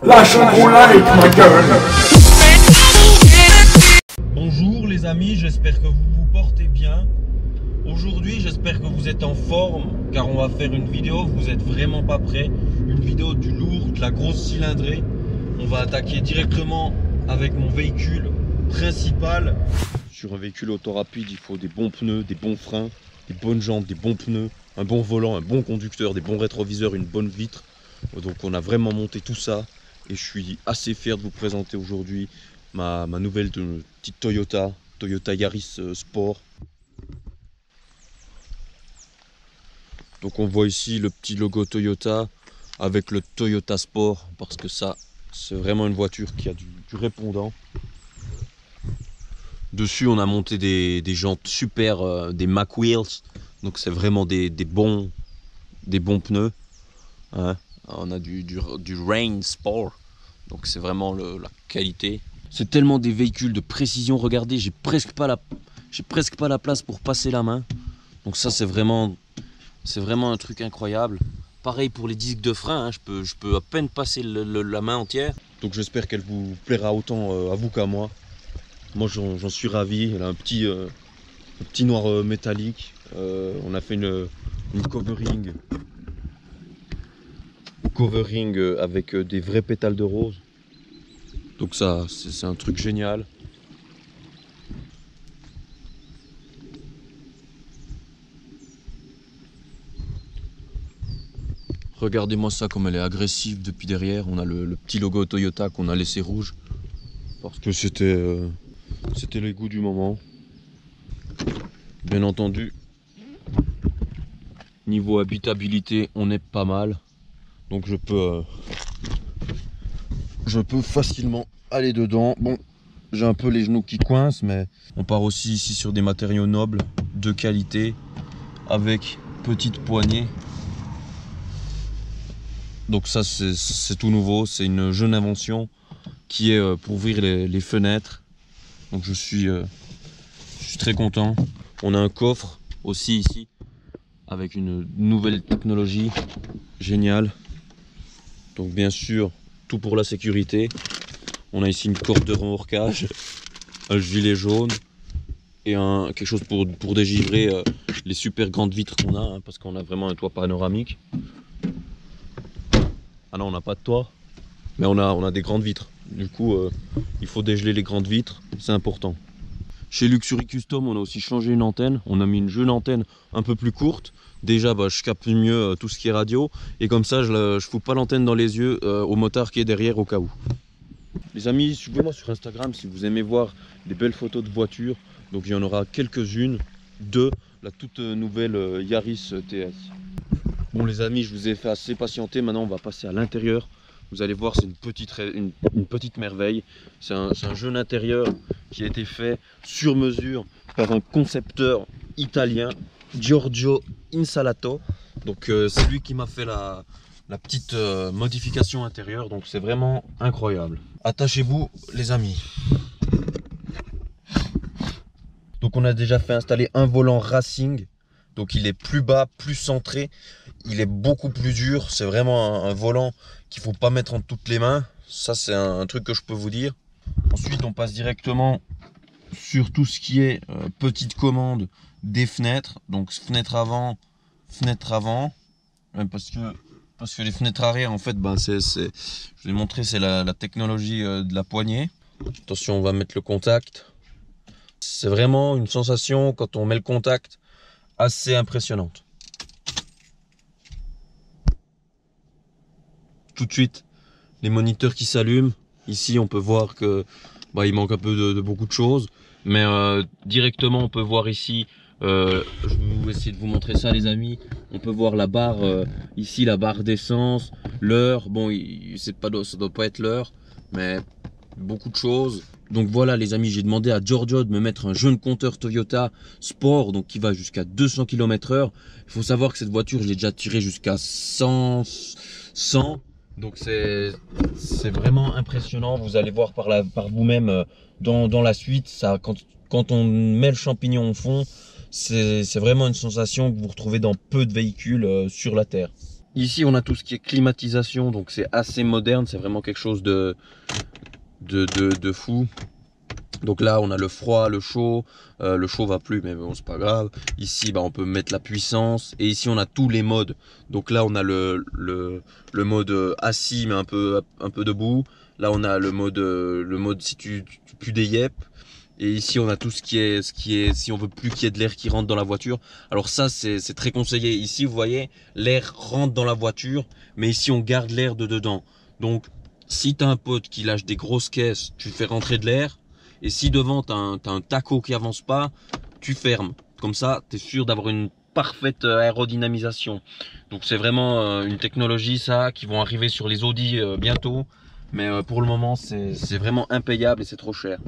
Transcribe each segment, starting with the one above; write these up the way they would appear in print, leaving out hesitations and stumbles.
Lâche un gros like, ma gueule. Bonjour les amis, j'espère que vous vous portez bien. Aujourd'hui, j'espère que vous êtes en forme, car on va faire une vidéo, vous êtes vraiment pas prêts. Une vidéo du lourd, de la grosse cylindrée. On va attaquer directement avec mon véhicule principal. Sur un véhicule autorapide, il faut des bons pneus, des bons freins, des bonnes jantes, des bons pneus, un bon volant, un bon conducteur, des bons rétroviseurs, une bonne vitre. Donc on a vraiment monté tout ça et je suis assez fier de vous présenter aujourd'hui ma nouvelle petite Toyota Yaris Sport. Donc on voit ici le petit logo Toyota avec le Toyota Sport, parce que ça c'est vraiment une voiture qui a du répondant. Dessus on a monté des jantes super, des Mack Wheels, donc c'est vraiment des bons pneus, hein. On a du Rain Sport, donc c'est vraiment la qualité. C'est tellement des véhicules de précision, regardez, j'ai presque pas la place pour passer la main. Donc ça c'est vraiment un truc incroyable. Pareil pour les disques de frein, hein, je peux à peine passer la main entière. Donc j'espère qu'elle vous plaira autant à vous qu'à moi. Moi j'en suis ravi. Elle a un petit noir métallique. On a fait une covering avec des vrais pétales de rose. Donc ça c'est un truc génial. Regardez-moi ça comme elle est agressive depuis derrière. On a le petit logo Toyota qu'on a laissé rouge parce que c'était les goûts du moment. Bien entendu, niveau habitabilité, on est pas mal. Donc je peux facilement aller dedans. Bon, j'ai un peu les genoux qui coincent, mais on part aussi ici sur des matériaux nobles, de qualité, avec petite poignée. Donc ça c'est tout nouveau, c'est une jeune invention qui est pour ouvrir les fenêtres. Donc je suis très content. On a un coffre aussi ici avec une nouvelle technologie géniale. Donc bien sûr, tout pour la sécurité. On a ici une corde de remorquage, un gilet jaune et quelque chose pour dégivrer les super grandes vitres qu'on a, hein, parce qu'on a vraiment un toit panoramique. Ah non, on n'a pas de toit, mais on a des grandes vitres. Du coup, il faut dégeler les grandes vitres, c'est important. Chez Luxury Custom, on a aussi changé une antenne. On a mis une jeune antenne un peu plus courte. Déjà, je capte mieux tout ce qui est radio. Et comme ça, je fous pas l'antenne dans les yeux au motard qui est derrière au cas où. Les amis, suivez-moi sur Instagram si vous aimez voir des belles photos de voitures. Donc il y en aura quelques-unes de la toute nouvelle Yaris TS. Bon les amis, je vous ai fait assez patienter, maintenant on va passer à l'intérieur. Vous allez voir, c'est une petite merveille. C'est un jeune intérieur qui a été fait sur mesure par un concepteur italien, Giorgio Insalato. Donc c'est lui qui m'a fait la petite modification intérieure, donc c'est vraiment incroyable. Attachez-vous les amis. Donc on a déjà fait installer un volant racing. Donc il est plus bas, plus centré, il est beaucoup plus dur, c'est vraiment un volant qu'il ne faut pas mettre entre toutes les mains. Ça c'est un truc que je peux vous dire. Ensuite on passe directement sur tout ce qui est petite commande des fenêtres. Donc fenêtre avant, parce que les fenêtres arrière en fait, je vais montrer, c'est la technologie de la poignée. Attention, on va mettre le contact. C'est vraiment une sensation quand on met le contact assez impressionnante. Tout de suite, les moniteurs qui s'allument. Ici, on peut voir que il manque un peu de beaucoup de choses, mais directement, on peut voir ici. Je vais essayer de vous montrer ça, les amis. On peut voir la barre ici, la barre d'essence, l'heure. Bon, ça doit pas être l'heure, mais beaucoup de choses. Donc voilà les amis, j'ai demandé à Giorgio de me mettre un jeune compteur Toyota Sport, donc qui va jusqu'à 200 km/h. Il faut savoir que cette voiture, je l'ai déjà tirée jusqu'à 100. Donc c'est vraiment impressionnant. Vous allez voir par vous-même dans la suite. Ça, quand on met le champignon au fond, c'est vraiment une sensation que vous retrouvez dans peu de véhicules sur la terre. Ici, on a tout ce qui est climatisation, donc c'est assez moderne, c'est vraiment quelque chose de fou. Donc là, on a le froid, le chaud va plus, mais bon, c'est pas grave. Ici, bah, on peut mettre la puissance, et ici, on a tous les modes. Donc là, on a le mode assis, mais un peu debout. Là, on a le mode si tu pues des yep. Et ici, on a tout ce qui est, si on veut plus qu'il y ait de l'air qui rentre dans la voiture. Alors ça, c'est très conseillé. Ici, vous voyez, l'air rentre dans la voiture, mais ici, on garde l'air de dedans. Donc, si tu as un pote qui lâche des grosses caisses, tu fais rentrer de l'air. Et si devant, tu as un taco qui avance pas, tu fermes. Comme ça, tu es sûr d'avoir une parfaite aérodynamisation. Donc, c'est vraiment une technologie, ça, qui vont arriver sur les Audi bientôt. Mais pour le moment, c'est vraiment impayable et c'est trop cher.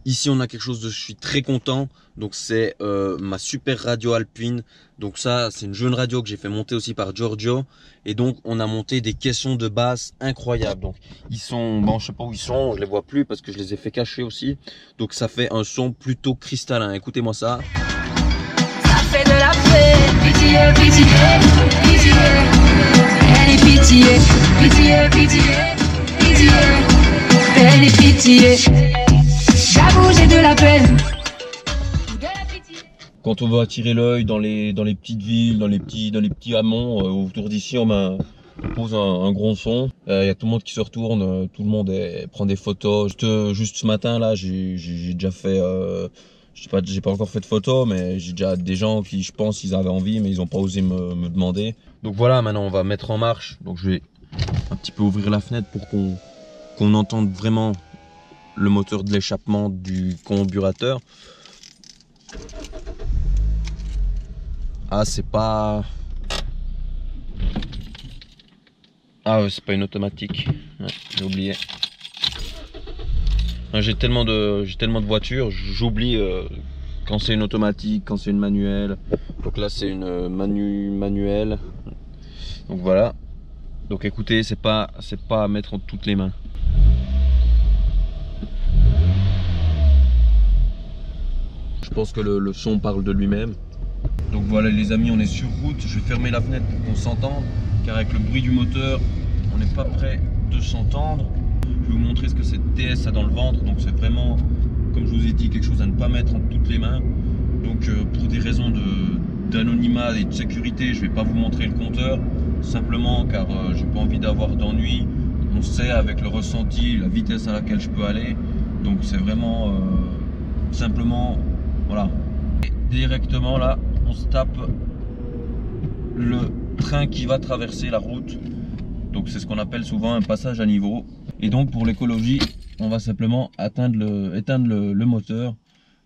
Ici, on a quelque chose de, je suis très content. Donc, c'est ma super radio Alpine. Donc ça, c'est une jeune radio que j'ai fait monter aussi par Giorgio. Et donc, on a monté des caissons de basse incroyables. Donc, ils sont, bon, je sais pas où ils sont, je les vois plus parce que je les ai fait cacher aussi. Donc, ça fait un son plutôt cristallin. Écoutez-moi ça. Ça fait de la paix, pitié, pitié, pitié. Elle est pitié, pitié, pitié, pitié. Elle est pitié. J'avoue, j'ai de la peine. De la pitié. Quand on veut attirer l'œil dans les petites villes, dans les petits hameaux autour d'ici, on pose un gros son. Il y a tout le monde qui se retourne, tout le monde prend des photos. Juste ce matin là, j'ai déjà fait, j'ai pas encore fait de photos, mais j'ai déjà des gens qui, je pense, ils avaient envie, mais ils n'ont pas osé me demander. Donc voilà, maintenant on va mettre en marche. Donc je vais un petit peu ouvrir la fenêtre pour qu'on entende vraiment le moteur de l'échappement du carburateur. Ah, c'est pas... Ah ouais, c'est pas une automatique. Ouais, j'ai oublié. J'ai tellement de voitures, j'oublie quand c'est une automatique, quand c'est une manuelle. Donc là, c'est une manuelle. Donc voilà. Donc écoutez, c'est pas à mettre entre toutes les mains. Je pense que le son parle de lui-même. Donc voilà les amis, on est sur route. Je vais fermer la fenêtre pour qu'on s'entende, car avec le bruit du moteur, on n'est pas prêt de s'entendre. Je vais vous montrer ce que cette TS a dans le ventre. Donc c'est vraiment, comme je vous ai dit, quelque chose à ne pas mettre entre toutes les mains. Donc pour des raisons d'anonymat et de sécurité, je ne vais pas vous montrer le compteur, simplement car j'ai pas envie d'avoir d'ennui. On sait avec le ressenti, la vitesse à laquelle je peux aller. Donc c'est vraiment simplement, voilà. Et directement là, on se tape le train qui va traverser la route. Donc c'est ce qu'on appelle souvent un passage à niveau. Et donc pour l'écologie, on va simplement éteindre le moteur,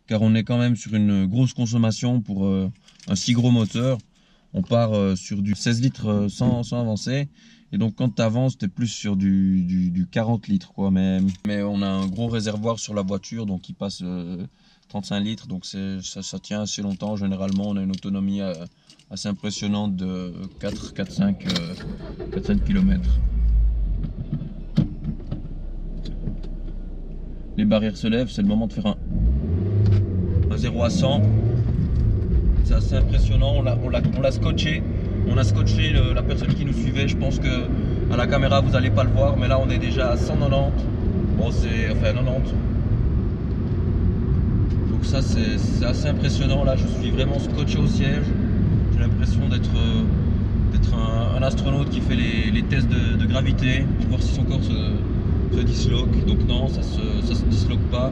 car on est quand même sur une grosse consommation pour un si gros moteur. On part sur du 16 litres sans avancer. Et donc quand tu avances, tu es plus sur du 40 litres quoi. Mais on a un gros réservoir sur la voiture, donc il passe 35 litres. Donc ça tient assez longtemps. Généralement, on a une autonomie assez impressionnante de 4-5 km. Les barrières se lèvent, c'est le moment de faire un 0 à 100. C'est assez impressionnant, on l'a scotché. On a scotché la personne qui nous suivait. Je pense que à la caméra vous n'allez pas le voir, mais là on est déjà à 190. Bon, c'est enfin 90. Donc ça c'est assez impressionnant. Là je suis vraiment scotché au siège. J'ai l'impression d'être un astronaute qui fait les tests de gravité pour voir si son corps se disloque. Donc non, ça se disloque pas,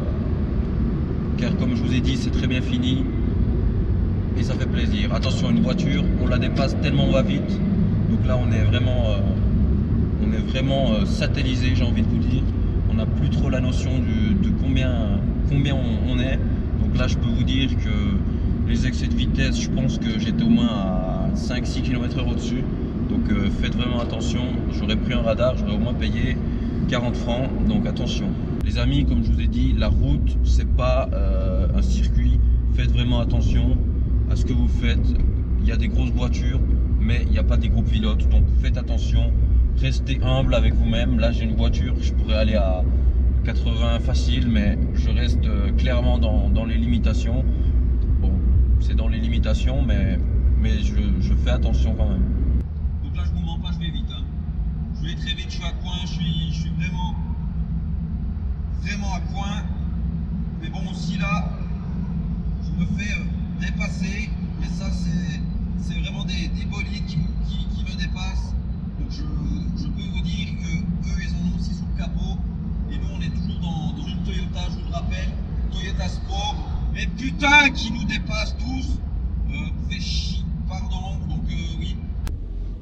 car comme je vous ai dit, c'est très bien fini et ça fait plaisir. Attention, une voiture, on la dépasse tellement on va vite. Donc là on est vraiment satellisé, j'ai envie de vous dire. On n'a plus trop la notion de combien on est. Donc là je peux vous dire que les excès de vitesse, je pense que j'étais au moins à 5-6 km/h au-dessus. Donc faites vraiment attention. J'aurais pris un radar, j'aurais au moins payé 40 francs, donc attention. Les amis, comme je vous ai dit, la route, c'est pas un circuit. Faites vraiment attention à ce que vous faites. Il y a des grosses voitures, mais il n'y a pas des groupes pilotes, donc faites attention. Restez humble avec vous-même. Là, j'ai une voiture, je pourrais aller à 80 facile, mais je reste clairement dans les limitations. Bon, c'est dans les limitations, mais je fais attention quand même. Donc là, je vous mens pas, je vais très vite, je suis à coin, je suis vraiment à coin. Mais bon, aussi là, je me fais dépasser. Mais ça, c'est vraiment des bolides qui me dépassent. Donc je peux vous dire que eux, ils en ont aussi sous le capot. Et nous, on est toujours dans une Toyota, je vous le rappelle, Toyota Sport. Mais putain, qui nous dépasse tous. Fait chier, pardon. Donc oui.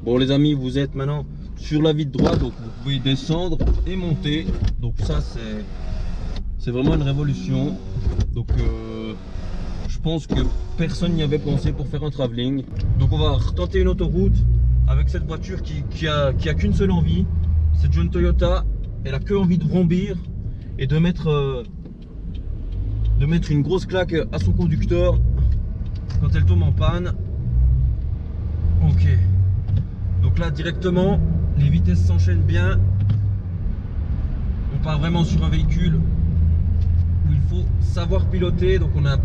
Bon les amis, vous êtes maintenant sur la vitre droite, donc vous pouvez descendre et monter. Donc ça c'est vraiment une révolution. Donc je pense que personne n'y avait pensé pour faire un travelling. Donc on va retenter une autoroute avec cette voiture qui a qu'une seule envie. Cette jeune Toyota, elle a que envie de vrombir et de mettre une grosse claque à son conducteur quand elle tombe en panne. Ok. Donc là directement, les vitesses s'enchaînent bien. On part vraiment sur un véhicule où il faut savoir piloter. Donc on n'a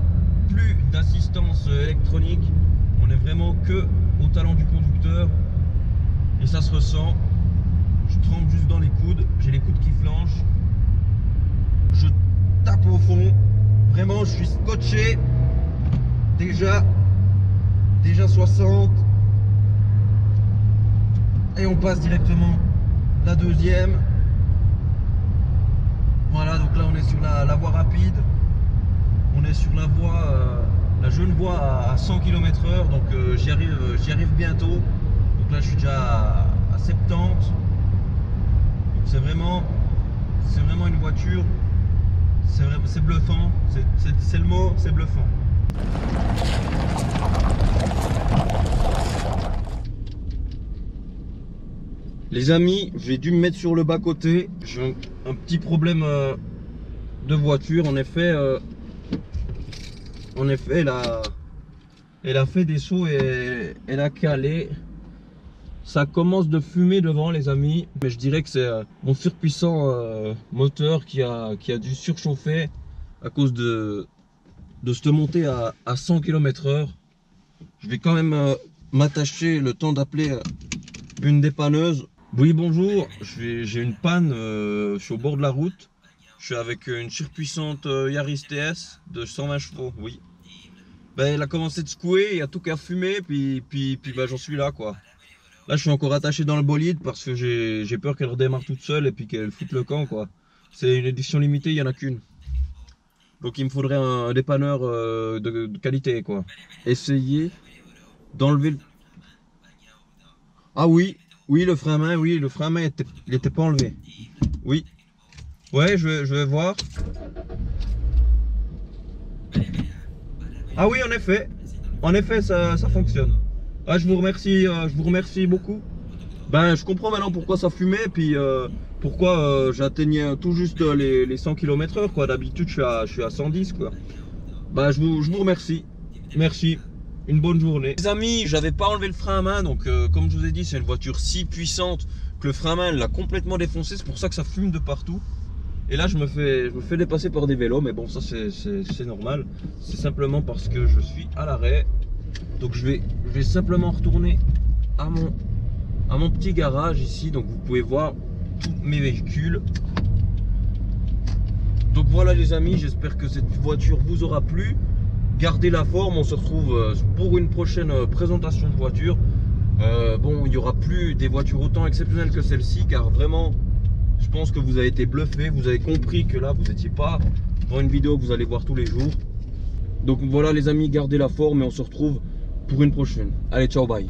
plus d'assistance électronique. On est vraiment que au talent du conducteur. Et ça se ressent. Je tremble juste dans les coudes. J'ai les coudes qui flanchent. Je tape au fond. Vraiment, je suis scotché. Déjà 60. Et on passe directement la deuxième. Voilà, donc là on est sur la voie rapide. On est sur la voie, la jeune voie à 100 km/h. Donc j'y arrive bientôt. Donc là je suis déjà à 70. Donc c'est vraiment une voiture. C'est bluffant. C'est le mot, c'est bluffant. Les amis, j'ai dû me mettre sur le bas-côté. J'ai un petit problème de voiture. En effet, elle a fait des sauts et elle a calé. Ça commence de fumer devant les amis. Mais je dirais que c'est mon surpuissant moteur qui a dû surchauffer à cause de cette montée à 100 km/h. Je vais quand même m'attacher le temps d'appeler une dépanneuse. Oui bonjour, j'ai une panne, je suis au bord de la route. Je suis avec une surpuissante Yaris TS de 120 chevaux, oui. Ben, elle a commencé de secouer, il y a tout qui a fumé, puis ben, j'en suis là quoi. Là je suis encore attaché dans le bolide parce que j'ai peur qu'elle redémarre toute seule et puis qu'elle foute le camp quoi. C'est une édition limitée, il n'y en a qu'une. Donc il me faudrait un dépanneur de qualité quoi. Essayez d'enlever le... Ah oui, le frein à main, oui, le frein à main il était pas enlevé. Oui. Ouais, je vais voir. Ah oui, en effet ça fonctionne. Ah, je vous remercie beaucoup. Ben, je comprends maintenant pourquoi ça fumait, puis pourquoi j'atteignais tout juste les 100 km/h quoi. D'habitude je suis à 110 quoi. Ben, je vous remercie. Merci. Une bonne journée. Les amis, j'avais pas enlevé le frein à main, donc comme je vous ai dit, c'est une voiture si puissante que le frein à main l'a complètement défoncé. C'est pour ça que ça fume de partout. Et là je me fais dépasser par des vélos, mais bon ça c'est normal. C'est simplement parce que je suis à l'arrêt. Donc je vais simplement retourner à mon petit garage ici. Donc vous pouvez voir tous mes véhicules. Donc voilà les amis, j'espère que cette voiture vous aura plu. Gardez la forme, on se retrouve pour une prochaine présentation de voiture. Bon, il n'y aura plus des voitures autant exceptionnelles que celle-ci, car vraiment je pense que vous avez été bluffé. Vous avez compris que là vous n'étiez pas dans une vidéo que vous allez voir tous les jours. Donc voilà les amis, gardez la forme et on se retrouve pour une prochaine. Allez, ciao, bye.